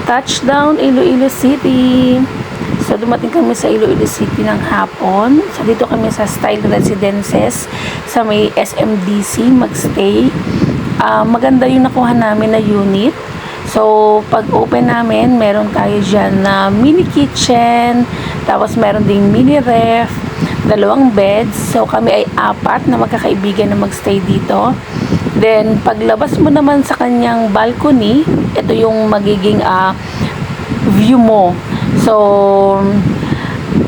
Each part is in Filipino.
Touchdown, Iloilo City. So, dumating kami sa Iloilo City ng hapon. So, dito kami sa Style Residences sa may SMDC magstay. Maganda yung nakuha namin na unit. So, pag open namin, meron tayo dyan na mini kitchen, tapos meron ding mini ref, 2 beds. So, kami ay 4 na magkakaibigan na magstay dito. Then, paglabas mo naman sa kanyang balcony, ito yung magiging view mo. So,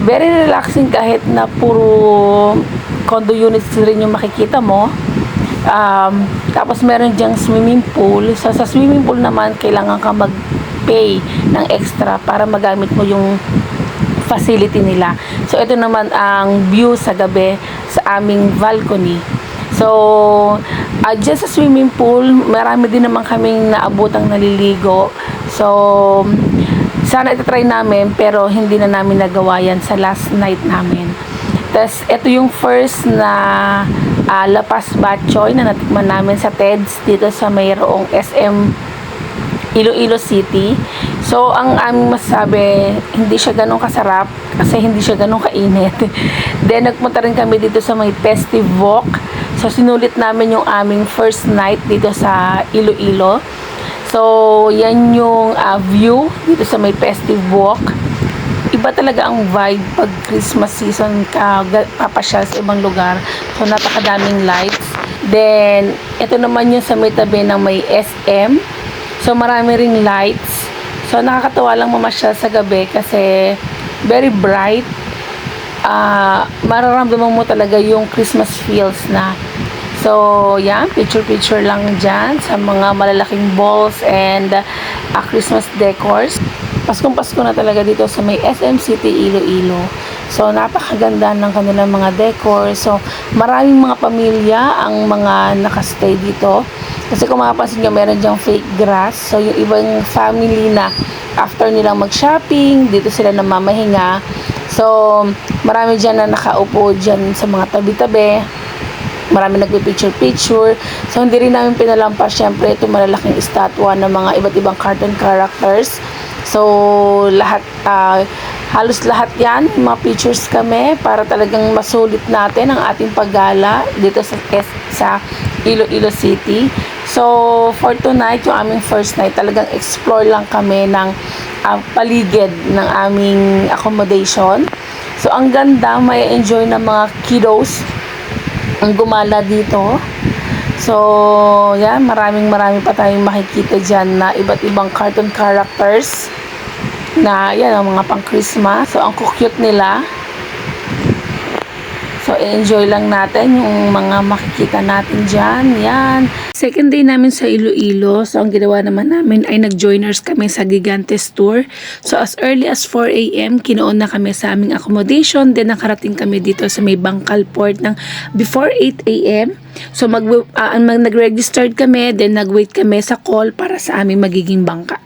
very relaxing kahit na puro condo units rin yung makikita mo. Tapos meron dyang swimming pool. So, sa swimming pool naman, kailangan ka mag-pay ng extra para magamit mo yung facility nila. So, ito naman ang view sa gabi sa aming balcony. So, dyan sa swimming pool, marami din naman kaming naabutang naliligo. So, sana itatry namin, pero hindi na namin nagawa yan sa last night namin. Tapos, ito yung first na lapas batchoy na natikman namin sa TEDS dito sa mayroong SM Iloilo City. So, ang aming masasabi, hindi siya ganun kasarap kasi hindi siya ganun kainit. Then, nagpunta rin kami dito sa may festive walk. So, sinulit namin yung aming first night dito sa Iloilo. So, yan yung view dito sa may festive walk. Iba talaga ang vibe pag Christmas season ka papasyal sa ibang lugar. So, napakadaming lights. Then, ito naman yung sa may tabi ng may SM. So, marami ring lights. So, nakakatawa lang mamasyal sa gabi kasi very bright. Mararamdaman mo talaga yung Christmas feels na. So, yan, picture-picture lang dyan sa mga malalaking balls and Christmas decors. Paskong-pasko na talaga dito sa may SM City, Iloilo. So, napakaganda ng kanilang mga decors. So, maraming mga pamilya ang mga nakastay dito. Kasi kung mapapansin nyo, meron dyang fake grass. So, yung ibang family na after nilang mag-shopping, dito sila namamahinga. So, marami dyan na nakaupo dyan sa mga tabi-tabi. Marami nagpipicture-picture. So, hindi rin namin pinalampas, syempre, ito malalaking estatwa ng mga iba't ibang cartoon characters. So, lahat, halos lahat yan, mga pictures kami para talagang masulit natin ang ating paggala dito sa Iloilo City. So, for tonight, yung aming first night, talagang explore lang kami ng paligid ng aming accommodation. So, ang ganda, may enjoy ng mga kiddos ang gumala dito. So, yan, marami pa tayong makikita dyan na iba't ibang cartoon characters na, yan, ang mga pang Christmas. So, ang cute nila. So, enjoy lang natin yung mga makikita natin dyan. Yan. Second day namin sa Iloilo. So, ang ginawa naman namin ay nag-joiners kami sa Gigantes Tour. So, as early as 4 a.m., kinoon na kami sa aming accommodation. Then, nakarating kami dito sa may Bangkal Port ng before 8 a.m. So, nag-registered kami. Then, nag-wait kami sa call para sa aming magiging bangka.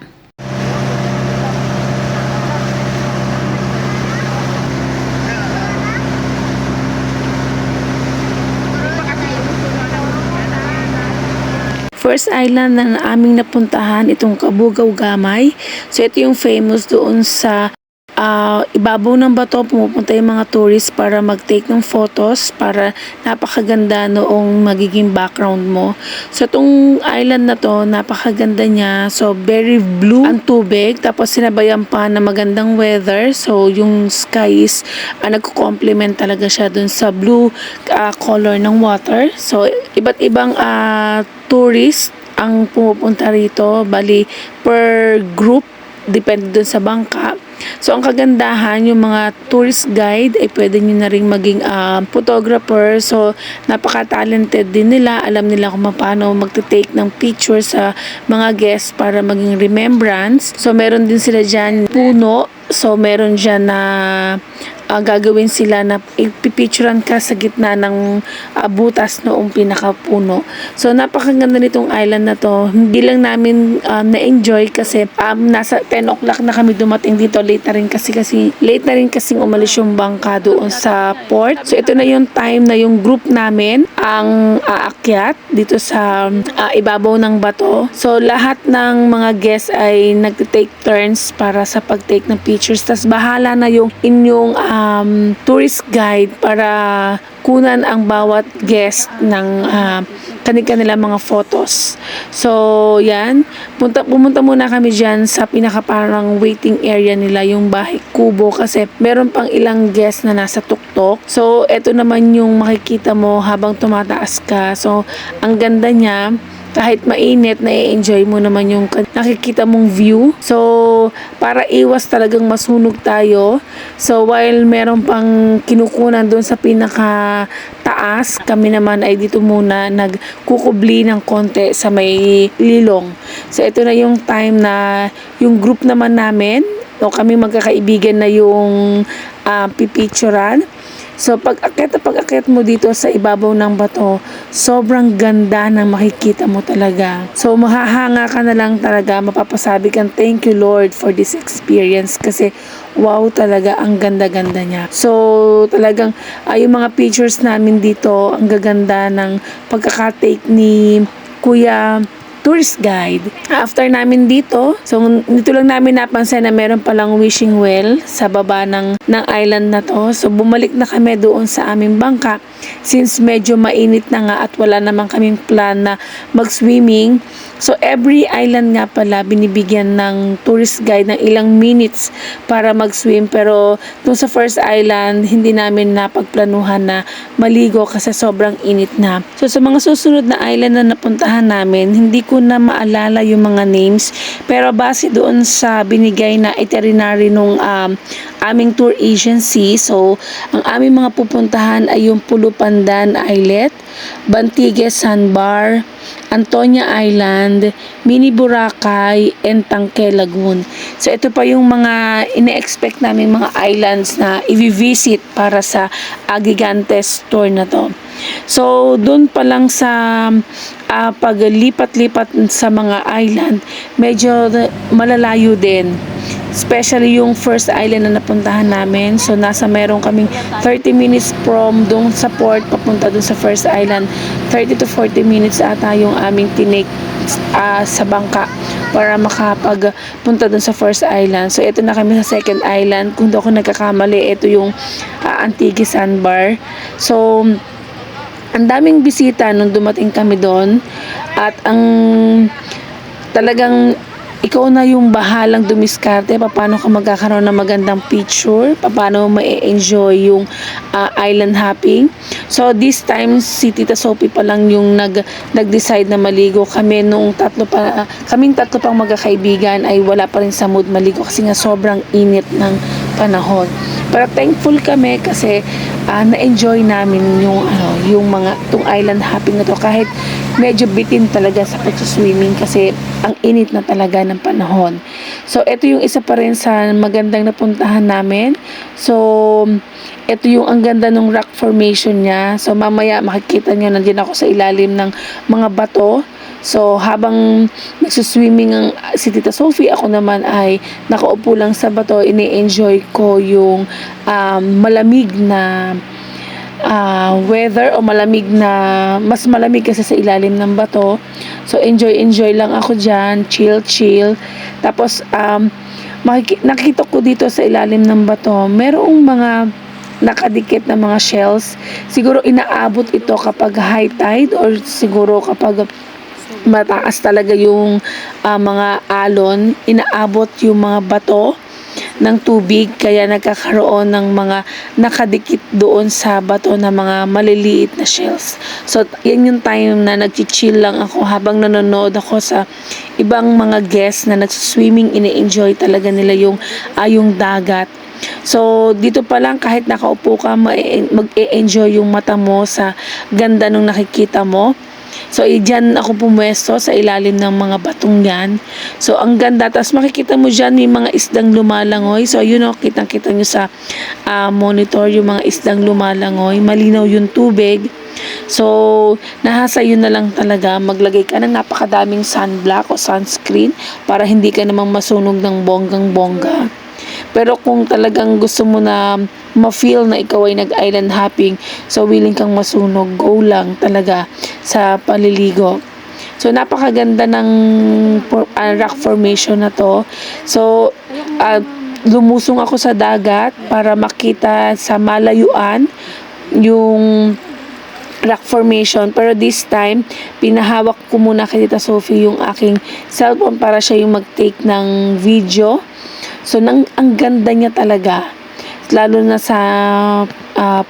First island na aming napuntahan, itong Kabugaw Gamay. So, ito yung famous doon sa ibabaw ng bato. Pumupunta yung mga tourists para mag-take ng photos para napakaganda noong magiging background mo. So, itong island na to, napakaganda niya. So, very blue ang tubig. Tapos, sinabayan pa na magandang weather. So, yung sky is nagko-complement talaga siya dun sa blue color ng water. So, iba't ibang tourist ang pumupunta rito, bali per group, depende dun sa bangka. So, ang kagandahan, yung mga tourist guide ay pwede nyo na rin maging photographer. So, napaka-talented din nila. Alam nila kung paano magte-take ng picture sa mga guests para maging remembrance. So, meron din sila dyan puno. So, meron dyan na gagawin sila na ipipicturean ka sa gitna ng butas noong pinakapuno. So napakaganda nitong island na to. Hindi lang namin na-enjoy kasi nasa 10 o'clock na kami dumating dito. Late na rin kasing umalis yung bangka doon sa port. So ito na yung time na yung group namin ang aakyat dito sa ibabaw ng bato. So lahat ng mga guests ay nag-take turns para sa pag-take ng pictures. Tas bahala na yung inyong tourist guide para kunan ang bawat guest ng kanilang mga photos. So, yan. Pumunta muna kami dyan sa parang waiting area nila, yung bahay kubo, kasi meron pang ilang guest na nasa tuktok. So, eto naman yung makikita mo habang tumataas ka. So, ang ganda niya. Kahit mainit, na-enjoy mo naman yung nakikita mong view. So, para iwas talagang masunog tayo. So, while meron pang kinukunan doon sa pinaka taas, kami naman ay dito muna nagkukubli ng konti sa may lilong. So, ito na yung time na yung group naman namin, o kami magkakaibigan na yung pipicturan. So, pag-akyat mo dito sa ibabaw ng bato, sobrang ganda ng makikita mo talaga. So, mahahanga ka na lang talaga, mapapasabi kang thank you Lord for this experience kasi wow talaga, ang ganda-ganda niya. So, talagang yung mga pictures namin dito, ang gaganda ng pagkakatake ni Kuya tourist guide. After namin dito, so dito lang namin napansin na meron palang wishing well sa baba ng island na to. So bumalik na kami doon sa aming bangka since medyo mainit na nga at wala namang kaming plan na mag-swimming. So every island nga pala binibigyan ng tourist guide ng ilang minutes para mag-swim, pero dun sa first island hindi namin napagplanuhan na maligo kasi sobrang init na. So sa mga susunod na island na napuntahan namin, hindi ko na maalala yung mga names, pero base doon sa binigay na itinerary nung aming tour agency, so ang aming mga pupuntahan ay yung Pulupandan Islet, Bantigues Sandbar, Antonia Island, Mini Boracay, and Tangke Lagoon. So ito pa yung mga ine-expect namin mga islands na i-visit para sa Gigantes tour na to. So doon pa lang sa paglipat-lipat sa mga island, medyo malalayo din. Especially yung first island na napuntahan namin. So, meron kaming 30 minutes from doon sa port papunta doon sa first island. 30 to 40 minutes ata yung aming tinake sa bangka para makapagpunta doon sa first island. So, ito na kami sa second island. Kung di ako nagkakamali, ito yung Antigua Sandbar. So, ang daming bisita nung dumating kami doon. At ang talagang ikaw na yung bahalang dumiskarte paano ka magkakaroon ng magandang picture, paano ma-enjoy yung island hopping. So this time si Tita Sophie pa lang yung nag-decide na maligo. Kaming tatlo pang magkakaibigan ay wala pa rin sa mood maligo kasi nga sobrang init ng panahon. Pero thankful kami kasi na-enjoy namin yung mga tung island hopping na to, kahit medyo bitin talaga sa pag-swimming kasi ang init na talaga ng panahon. So ito yung isa pa rin sa magandang napuntahan namin. So ito yung ang ganda ng rock formation niya. So mamaya makikita nyo, nandiyan ako sa ilalim ng mga bato. So habang nagsuswimming ang si Tita Sophie, ako naman ay nakaupo lang sa bato. Ini-enjoy ko yung malamig na weather, o mas malamig kasi sa ilalim ng bato. So enjoy lang ako dyan, chill. Tapos nakikita ko dito sa ilalim ng bato, merong mga nakadikit na mga shells. Siguro inaabot ito kapag high tide or siguro kapag mataas talaga yung mga alon, inaabot yung mga bato ng tubig, kaya nagkakaroon ng mga nakadikit doon sa bato na mga maliliit na shells. So yan yung time na nag-chill lang ako habang nanonood ako sa ibang mga guests na nag-swimming. Ine-enjoy talaga nila yung dagat. So dito pa lang kahit nakaupo ka, mag-e-enjoy yung mata mo sa ganda nung nakikita mo. So, dyan ako pumwesto sa ilalim ng mga batong yan. So, ang ganda. Tapos makikita mo dyan, may mga isdang lumalangoy. So, yun o, kitang-kita nyo sa monitor, yung mga isdang lumalangoy. Malinaw yung tubig. So, nahasa yun na lang talaga. Maglagay ka ng napakadaming sunblock o sunscreen para hindi ka namang masunog ng bonggang-bongga. Pero kung talagang gusto mo na ma-feel na ikaw ay nag-island hopping, so willing kang masunog, go lang talaga sa paliligo. So, napakaganda ng rock formation na to. So, lumusong ako sa dagat para makita sa malayuan yung rock formation. Pero this time, pinahawak ko muna kay Tita Sophie yung aking cellphone para siya yung mag-take ng video. So, ang ganda niya talaga. Lalo na sa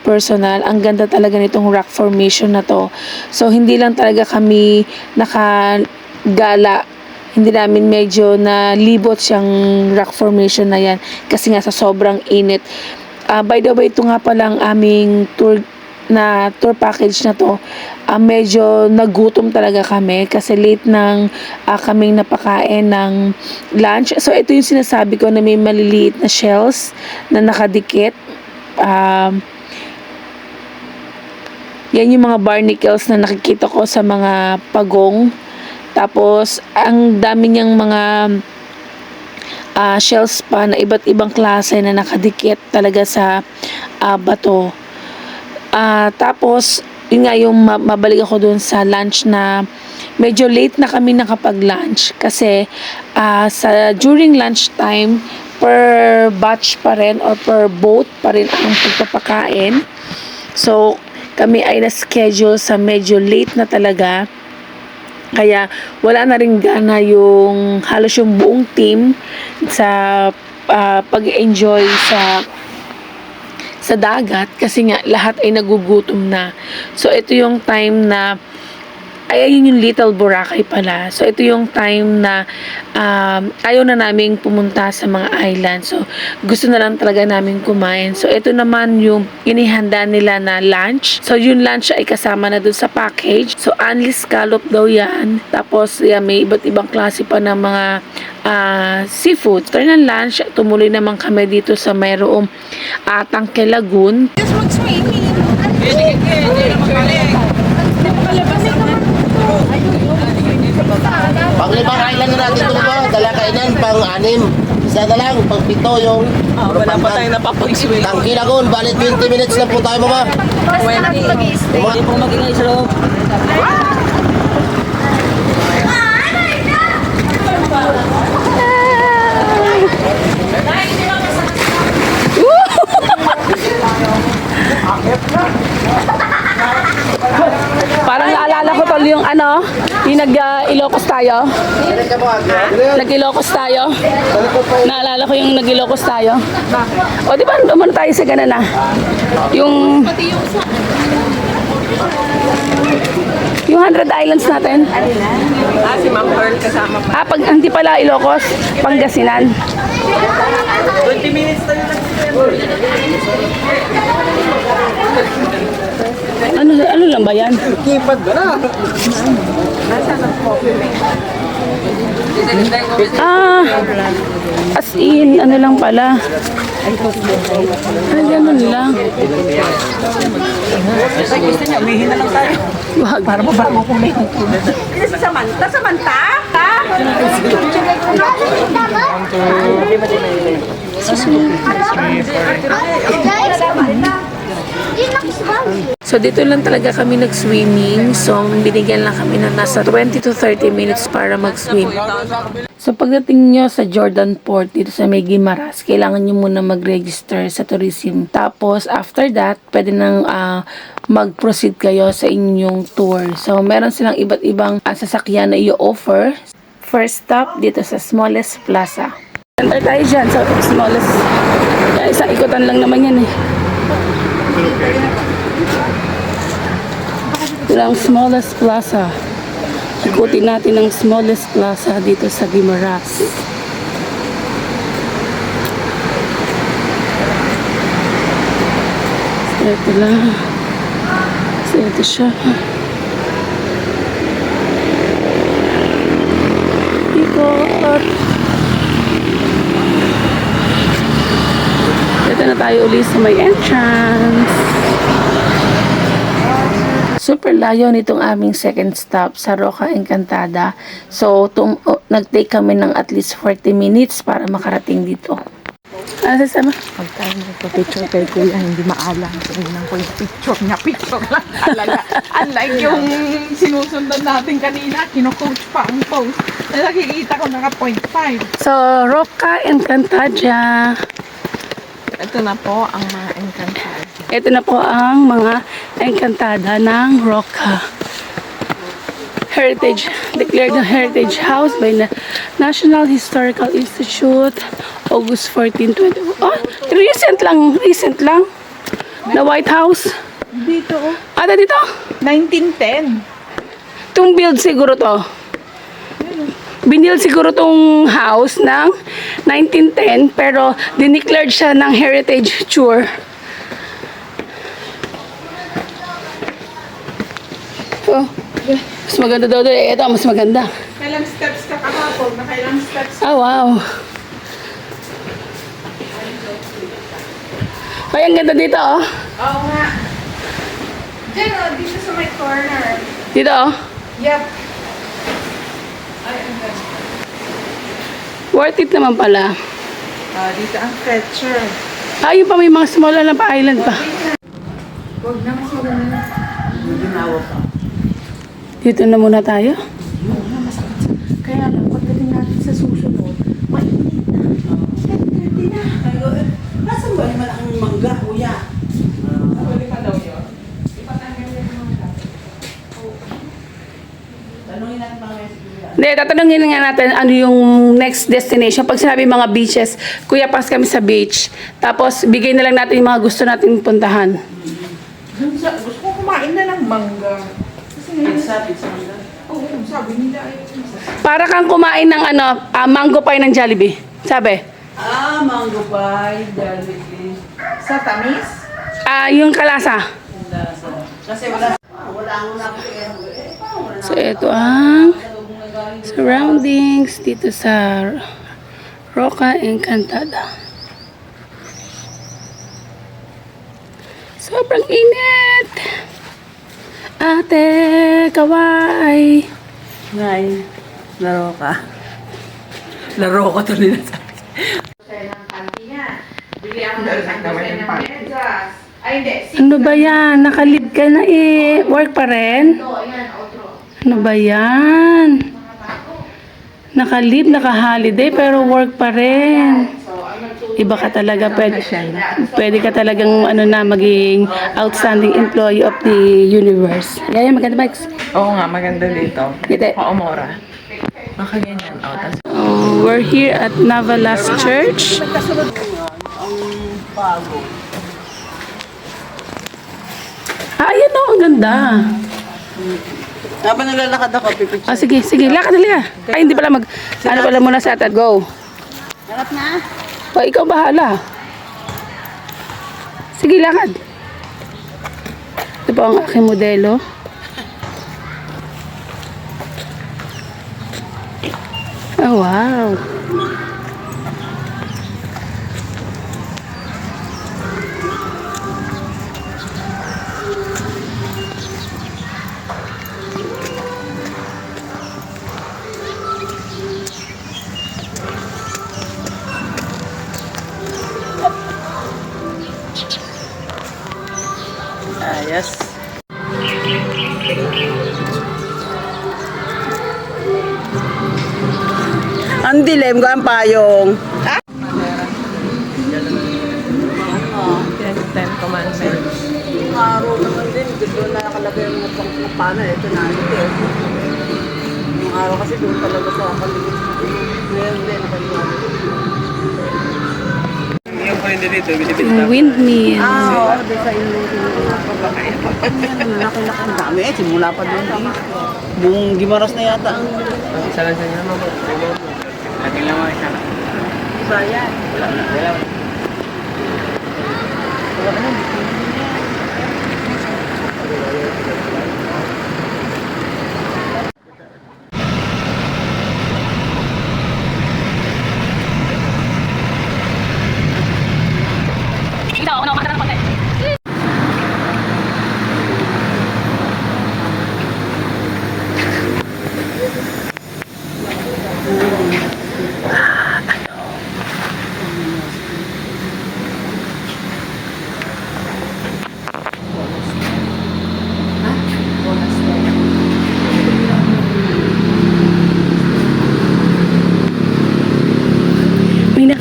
personal, ang ganda talaga nitong rock formation na to. So, hindi lang talaga kami nakagala. Hindi namin medyo nalibot siyang rock formation na yan. Kasi nga sa sobrang init. By the way, ito nga palang aming tour package na to, medyo nagutom talaga kami kasi late nang kaming napakain ng lunch. So, ito yung sinasabi ko na may maliliit na shells na nakadikit. Yan yung mga barnacles na nakikita ko sa mga pagong. Tapos, ang dami niyang mga shells pa na iba't ibang klase na nakadikit talaga sa bato. Tapos, yun nga yung mabalik ako dun sa lunch na medyo late na kami nakapag-lunch kasi during lunch time, per batch pa rin or per boat pa rin ang pagpapakain. So, kami ay na-schedule sa medyo late na talaga. Kaya, wala na rin gana yung halos yung buong team sa pag-enjoy sa dagat kasi nga lahat ay nagugutom na. So, ito yung time na ayun yung Little Boracay pala. So, ito yung time na ayaw na naming pumunta sa mga island. So, gusto na lang talaga namin kumain. So, ito naman yung inihanda nila na lunch. So, yung lunch ay kasama na dun sa package. So, only scallop daw yan. Tapos, may iba't ibang klase pa ng mga seafood. After ng lunch, tumuloy naman kami dito sa mayroong Tangke Lagoon. Pang-limang island na natin ito ba? Dala kainan, pang-anim. Isa na lang, pang-pito yung... wala pa tayo napapag-swing. Tangki Lagoon, balik 20 minutes lang po tayo mga. 20. Hindi po mag-ingay sa loob. Parang naalala ko tol yung yung nag-Ilocos tayo. Nag-Ilocos tayo. Naalala ko yung nag-Ilocos tayo. O di ba umano tayo sa ganun na? Yung 100 islands natin. Si Ma'am Pearl kasama pa. Pag hindi pala Ilocos, Pangasinan. 20 minutes tayo lang. Ano lang ba yan? Kipad ba na? As in, ano lang pala. Ganun lang. Gusto niya, umihin na lang tayo. Wag. Para mo kumain. Kasi sa Samantha, Samantha! So, dito lang talaga kami nag-swimming. So, binigyan lang kami ng nasa 20 to 30 minutes para mag-swim. So, pagdating nyo sa Jordan Port, dito sa may Guimaras, kailangan nyo muna mag-register sa tourism. Tapos, after that, pwede nang mag-proceed kayo sa inyong tour. So, meron silang iba't ibang sasakyan na i-offer. First stop, dito sa Smallest Plaza. Enter tayo dyan sa Smallest. Isa ikutan lang naman yan eh. Ito lang Smallest Plaza. Ikutin natin ang Smallest Plaza dito sa Guimaras. So, ito lang. So, ito siya. tayo ulit sa may entrance. Super layo nitong aming second stop sa Roca Encantada. So, nag-take kami ng at least 40 minutes para makarating dito. Ano sasama? Pag tayo nagpa-picture kay Kuya, hindi maalam. Tingnan ko yung picture niya. Picture lang talaga. Unlike yung sinusundan natin kanina, kino-coach pa ang post. Na nakikita ko naka 0.5. So, Roca Encantada. Ito na po ang mga Encantada. Ito na po ang mga Encantada ng Roca. Heritage, declared a heritage house by the National Historical Institute, August 14, 20. Oh, recent lang. The White House. Dito, Ada dito? 1910. Itong build siguro to. Binil siguro tong house ng 1910 pero dineclared siya ng heritage tour. Oh, mas maganda daw doon. Ito, mas maganda. Kailang steps ka kahapon? Nakailang steps? Oh, wow. Ay, ang ganda dito, oh. Oo nga. Diyan dito sa may corner. Dito, oh. Yep. Ay, ang ganda. Worth it naman pala. Dito ang fetcher. Ayun pa, may mga small na pa island pa. Huwag na mas maganda. Ginawa pa. Dito na muna tayo. Kaya lang, pagdating natin sa susunod, mainit na. 10:30 na. Nasaan ba yung malaking mangga, kuya? Huli pa daw yun. Ipatanggal yung mga Tanungin natin mga kuya. Hindi, tatanungin nga natin ano yung next destination. Pag sinabi mga beaches, kuya, pas kami sa beach. Tapos, bigay na lang natin yung mga gusto natin puntahan. Gusto ko kumain na ng mangga. Kasi ngayon, Pizza mangga. oo, sabi nila ay Para kang kumain ng mango pie ng Jollibee. Sabi. Mango pie, Jollibee. sa tamis. Yung kalasa. Kasi wala akong napakita. So, ito ang surroundings dito sa Roca Encantada. Sobrang init. Ate, kaway. Ngay, laro ka. Laro ka to nila sa Ano ba yan? Nakalib ka na eh. Work pa rin? Ano ba yan? Nakalib, naka-holiday, pero work pa rin. Iba ka talaga. Pwede ka talagang maging outstanding employee of the universe. Yaya, maganda ba? Oo nga, maganda dito. Dito. Paumora. Nakaganyan. We're here at Navalas Church. Ayan o, ang ganda. Habang naglalakad ako, pipicture. Sige, lakad talaga. Ay, hindi pala ano pala muna sa atat, go. Harap na. O, ikaw bahala. Sige, lakad. Ito po ang aking modelo. Oh, wow. Yes. Ang dilim ko ang payong. Ten Commandments. Yung araw naman din, doon na nakalagay yung pangkupana. Ito na, ito. Yung araw kasi doon talaga sa kaligid. Ngayon din, nakalimutan. Yung windmill. Oo, doon sa inyo. Nakilak ang dami simula pa doon. Buong Gimaras na yata ang... Isa lang sa inyo naman. Ating lang mga isa. Isa yan.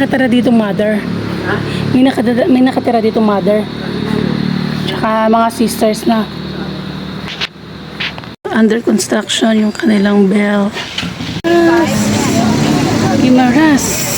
nakatira dito, mother. May nakatira dito, mother. Tsaka mga sisters na. Under construction yung kanilang bell. Guimaras.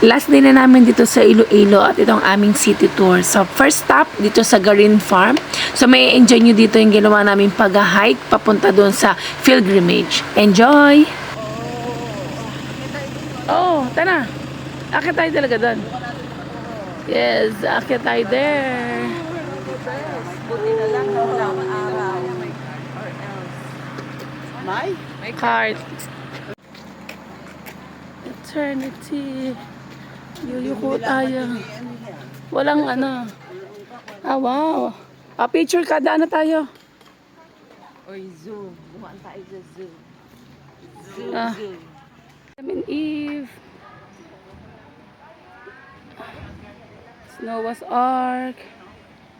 Last day na namin dito sa Iloilo at ito ang aming city tour. So, first stop dito sa Garin Farm. So, may enjoy nyo dito yung ginawa namin pag-hike papunta doon sa pilgrimage. Enjoy! Oh, tara! Akit tayo talaga doon. Yes, akit tayo there. Buti na lang na wala akong araw. May? Cart. Eternity. Yuyuko tayo. Walang ano. Ah, wow. Ah, picture ka. Daan na tayo. Oy, zoom. Bumaan tayo sa zoom. Zoom, Ah. zoom. Adam and Eve. Noah's Ark.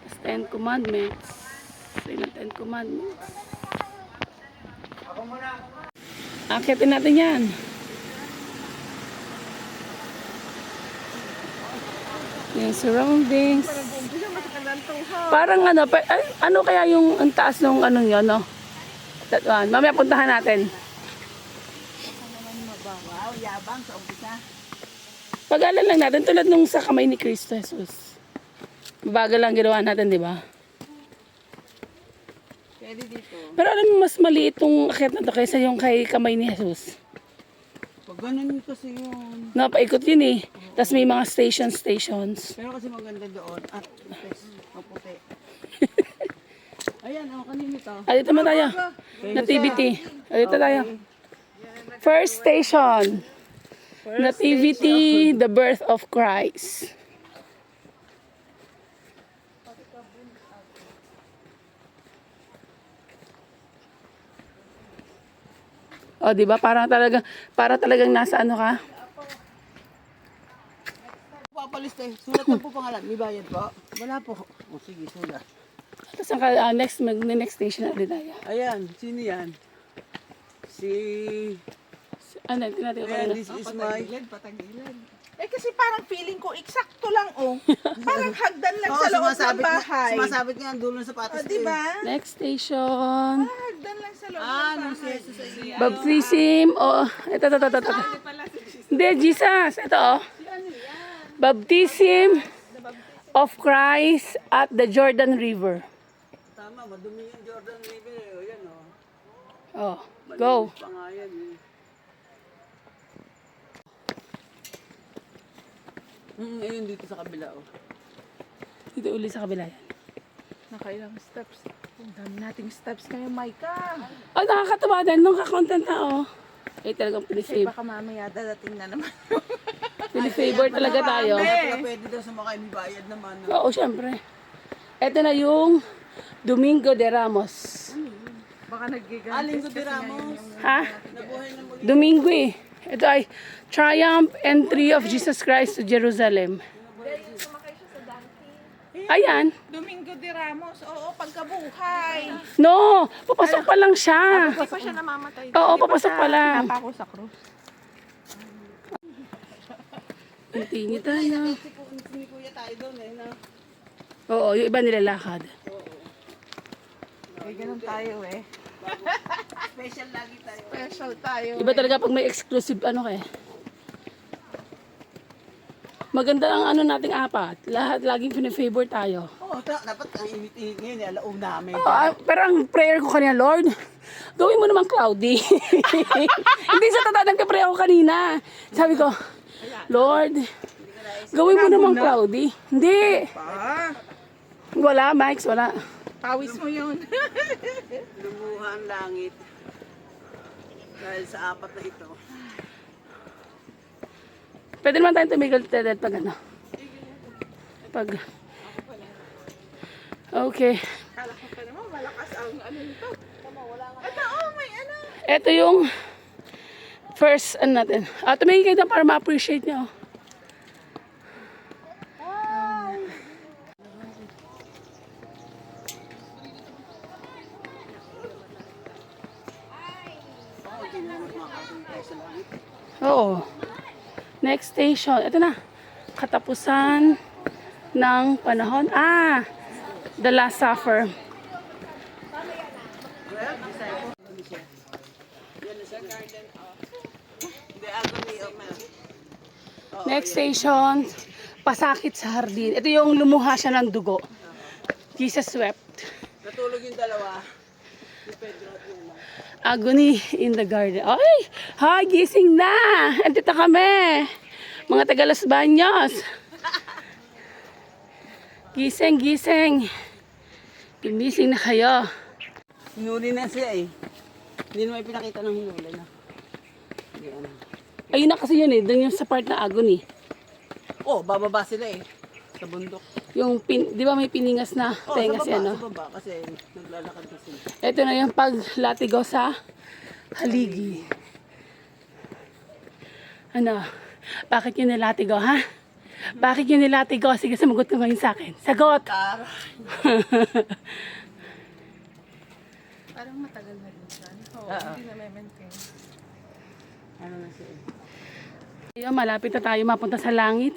Tapos 10 Commandments. Sino 10 Commandments? Akitin natin yan. Yung surroundings. Parang ano, ano kaya yung ang taas ng ano yun, no? That one. Mamaya puntahan natin. Wow, yabang sa umpisa. Pag-alan lang natin tulad nung sa kamay ni Cristo Jesus. Bagal lang ginawa natin, di ba? Pwede dito. Pero alam mo, mas maliit yung akyat na to kaysa yung kay kamay ni Jesus. Pag ganun kasi yun. No, paikot yun eh. Tapos may mga stations. Pero kasi maganda doon. At maputi. Ayan, kanino to? Dito naman tayo. Nativity. Dito tayo. First station. Nativity, the birth of Christ. O, di ba? Para talagang nasa ano ka? Papalista eh. Sulat na po pangalan. May bayad po? Wala po. O sige, sulat. Tapos ang next station na ulit tayo. Ayan, sino yan? Si... Ano, tinatin ko Ayan, na. this is my... Eh kasi parang feeling ko eksakto lang oh. Parang hagdan lang Oo, sa loob ng sumasabit bahay. Sumasabit nga ang dulo ng sapatos. Oh, di ba? Next station. Hagdan lang sa loob Ah, ng nung si bahay. Jesus ay... Baptism. Oh, ito. Hindi, Jesus. Ito, oh. Baptism of Christ at the Jordan River. Tama, madumi yung Jordan River eh. O yan o. Oh, go. Pa nga yan eh. Ayun dito sa kabila oh. Dito uli sa kabila yan. Nakailang steps. Ang dami nating steps ngayon, Maika. Oh, nakakatawa din. Nung kakontent na, oh. Eh, talagang Kasi pinifavor. baka mamaya dadating na naman. Pinifavor talaga tayo. Kaya pala pwede daw sumakay, may bayad naman. No? Oo, syempre. Ito na yung Domingo de Ramos. Baka nagigantes. Linggo de Ramos. Ha? Nabuhay na muli. Domingo eh. Ito ay Triumph Entry of Jesus Christ to Jerusalem. Ayan. Domingo de Ramos. Oo, pagkabuhay. No, papasok pa lang siya. Hindi pa siya namamatay. Oo, papasok pa lang. Napako sa krus. Continue tayo. Si Kuya tayo doon eh. Na. Oo, yung iba nilalakad. Eh, ganun tayo eh. Special lagi tayo. Special tayo. Iba talaga pag may exclusive ano kaya. Maganda ang ano nating apat. Lahat laging pinifavor tayo. Oo, dapat ang init-init ngayon eh. Alaog namin. Oo, pero ang prayer ko kanina, Lord, gawin mo naman cloudy. Hindi sa tatadang ka-pray ako kanina. Sabi ko, Lord, gawin mo naman cloudy. Hindi. Wala, Mike, wala. Pawis mo yun. Lumuha ang langit. Dahil sa apat na ito. Pwede naman tayong tumigil tedet pag ano. Pag... Okay. Kala ko pa naman, malakas ang ano nito. Ito, oh, may ano. Ito yung first ano natin. Tumingin kayo doon para ma-appreciate nyo. Oo. Next station. Ito na. Katapusan ng panahon. The Last Supper. Next station, Pasakit sa Hardin. Ito yung lumuha siya ng dugo. Jesus wept. Natulog yung dalawa. Si Pedro at Yuna. Agony in the garden. Ay! Hi! Gising na! Andito kami! Mga taga Los Baños. Gising, gising. Gimising na kayo. Hinuli na siya eh. Hindi naman ipinakita ng hinuli na. Hindi ano. Ayun na kasi yun eh. Doon yung sa part na agony. Oh, bababa sila eh. Sa bundok. Yung, di ba may piningas na Oh, tenga sa siya, baba, no? sa baba. Kasi naglalakad na sila. Ito na yung paglatigo sa haligi. Ano? Bakit yun nilatigo, ha? Bakit yun nilatigo? Sige, sumagot ka ngayon sa akin. Sagot! Parang matagal na din siya. Oo, hindi na may maintain. Ano na siya eh. Ayun, malapit na tayo mapunta sa langit.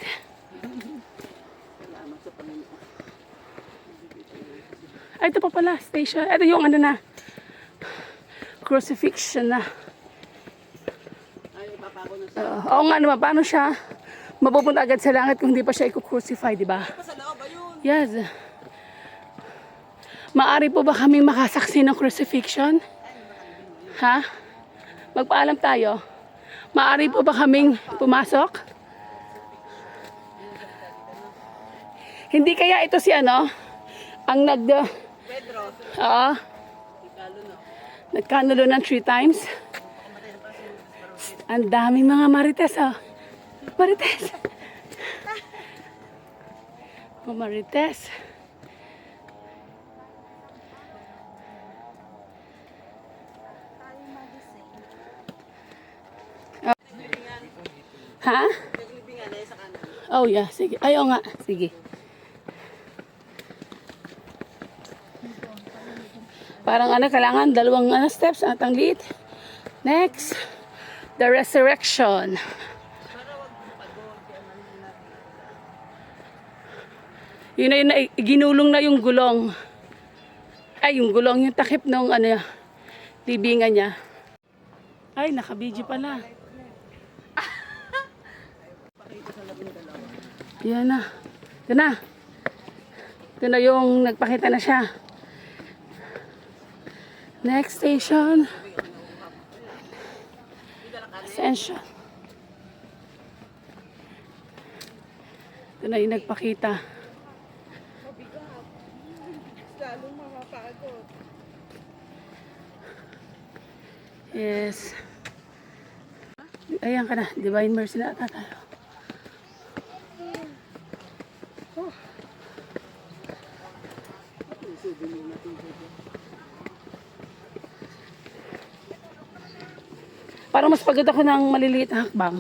Salamat sa Panginoon. Ay, ito pa pala, station. Ito yung ano na. Crucifixion na. Ay, ipapako na siya. Oo nga naman, paano siya mapupunta agad sa langit kung hindi pa siya i-crucify, di ba? Sa loob ba yun? Yes. Maari po ba kaming makasaksi ng crucifixion? Ha? Magpaalam tayo. Maari po ba kaming pumasok? Hindi kaya ito si ano? Ang Pedro. Oo. Nagkanulo ng 3 times. Ang daming mga marites, oh. Marites. Mga marites. Ha? Naglibingan na sa kanan. Oh yeah, sige. Ayaw nga. Sige. Parang ano, kailangan dalawang steps at ang liit. Next, the resurrection. Yun na yun, ginulong na yung gulong. Ay, yung gulong, yung takip ng ano, libingan niya. Ay, nakabidyo pala. Yan na. Ito na. Ito na yung nagpakita na siya. Next station. Ascension. Ito na yung nagpakita. Lalo makapagod. Yes. Ayan ka na. Divine Mercy na ata tayo. Parang mas pagod ako ng maliliit na hakbang.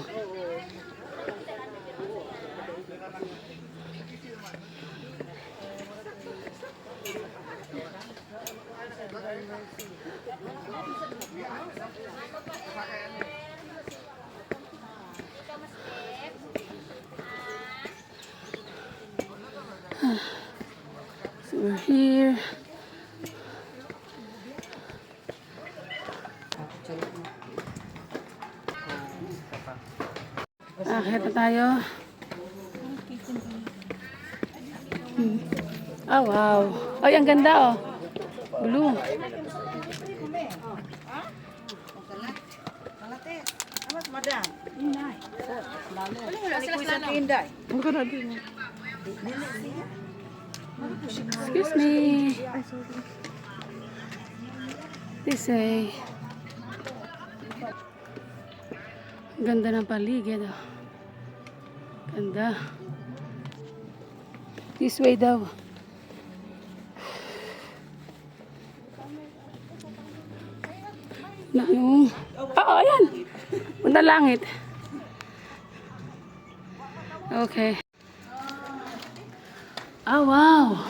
So we're here. Akit na tayo. Oh, wow. Ay, ang ganda, oh. Blue. Excuse me. This way. Ganda ng paligid, oh. Ganda. This way daw. Na yung... ayan! Punta langit. Okay. Ah, wow!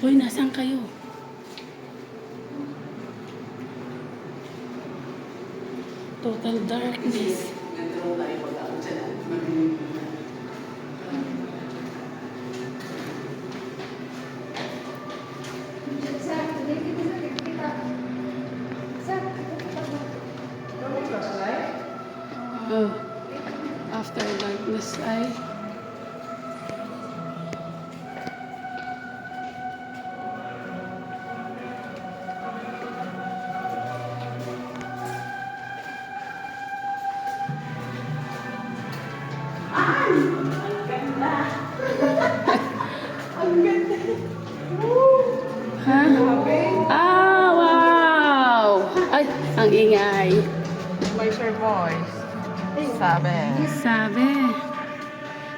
Uy, nasaan kayo? Total darkness. Oh, after darkness ay ha? Ah, wow! Ay, ang ingay. Where's your voice? Sabi. Sabi.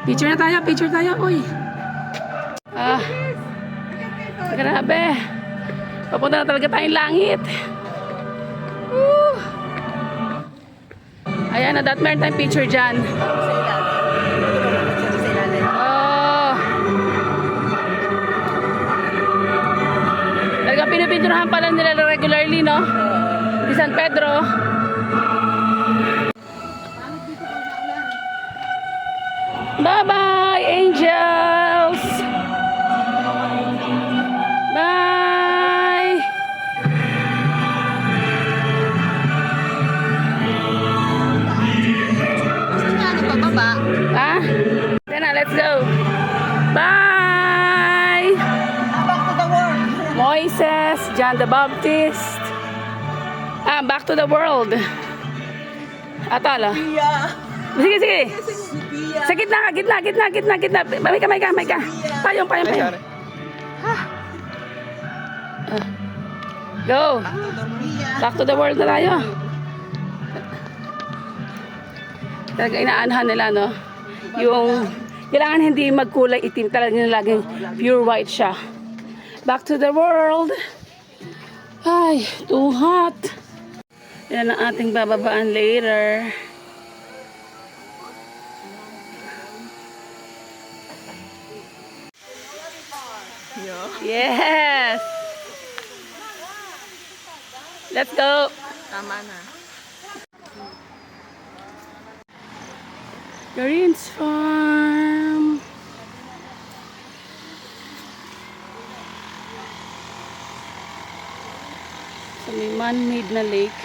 Picture tayo, uy. Ah, grabe. Papunta na talaga tayong langit. Woo! Ayan, na meron tayong picture dyan. Oh. Talagang pinipinturahan pala nila regularly, no? Di San Pedro. Bye-bye, angels! Bye! Ha? Yan na, let's go! Bye! Back to the world. Moises, John the Baptist. Back to the world. Atala. Sige, sige. Sa gitna. May ka. Payong. Go. Back to the world na tayo. Talaga inaanahan nila, no? Yung, kailangan hindi magkulay itim. Talaga laging pure white siya. Back to the world. Ay, too hot. Yan ang ating bababaan later. Yes! Let's go! Tama na. Doreen's Farm. So may man-made na lake.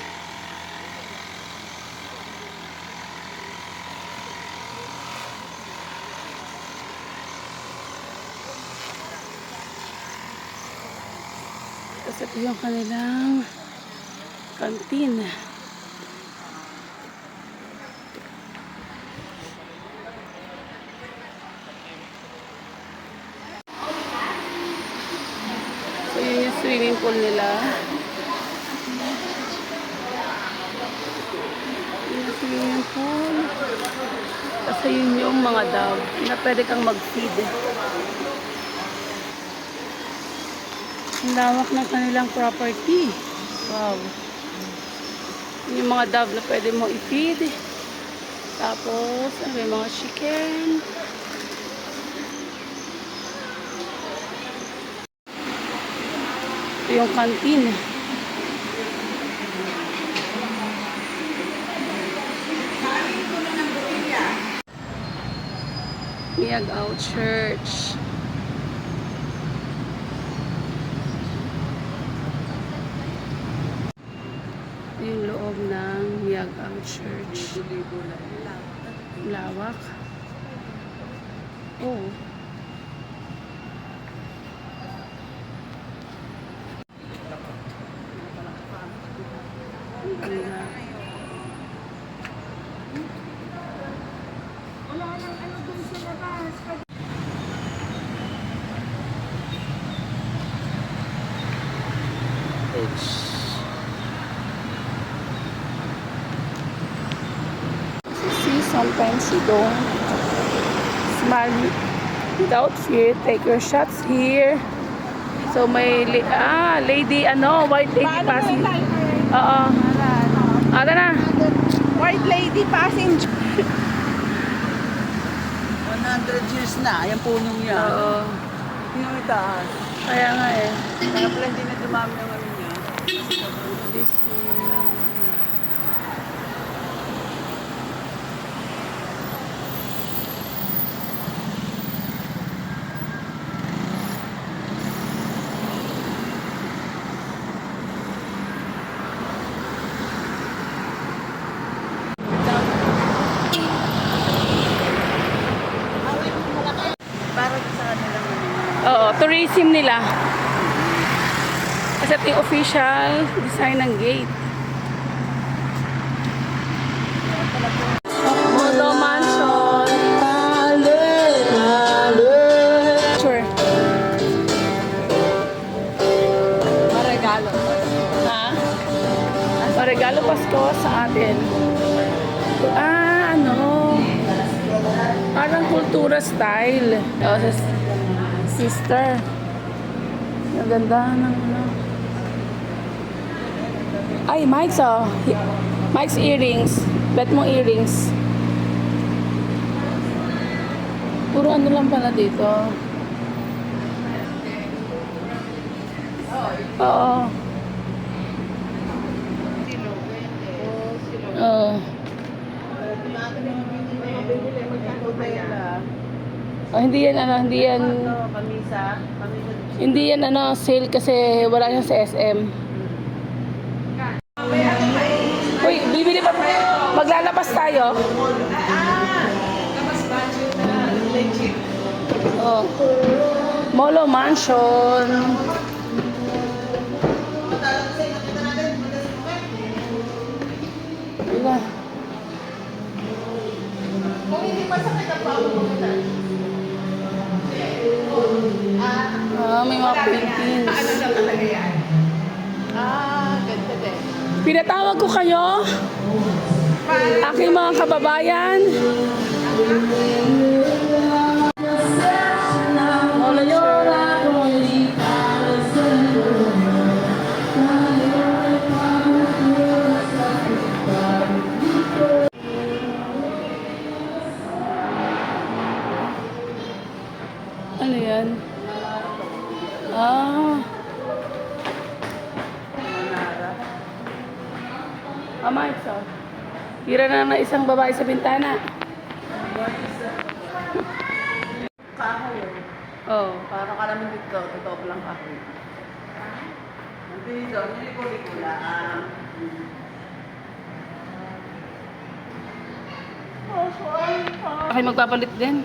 Tapos ito yung kanilang canteen. So yun yung swimming pool nila. Yun yung swimming pool. Kasi yun yung mga dog na pwede kang mag-feed. Ang lawak ng kanilang property. Wow. Yun yung mga dove na pwede mo i-feed. Tapos, may mga chicken. Ito yung canteen. Miagao Church. Yung loob ng Miagao Church. Lawak. Oh. Ganda. See, sometimes you don't smile without fear. Take your shots here. So may lady white lady passing. Oo. Ada na. White lady passenger. 100 years na, yung punong yan. Oo. Tingnan mo itaas. Kaya nga eh. Kaya pala hindi na dumami yung ano niya. This Para sa kanila Oo, tourism nila. Kasi ito yung official design ng gate. Modo Mansion. Sure. Maregalo. Ha? Regalo Pasko sa atin. Ah, ano? Parang kultura style. Oh, sister. Ang ganda ng ano. Ay, Mike's oh. Mike's earrings. Bet mo earrings. Puro ano lang pala dito. Oo. Oo. Oh, hindi yan ano, hindi yan Kamisa. hindi yan ano sale kasi wala yan sa SM. Uy, bibili pa maglalabas tayo. Oh. Molo Mansion. Diba? Ah, may mga paintings. Ganda din. Pinatawag ko kayo, aking mga kababayan. Ano yan? Ah. Ama, ito. Tira na isang babae sa bintana. Kahoy. Oh. Para ka naman dito. Totoo pa lang kahoy. Dito, niliko-liko lang. Okay, magpapalit din.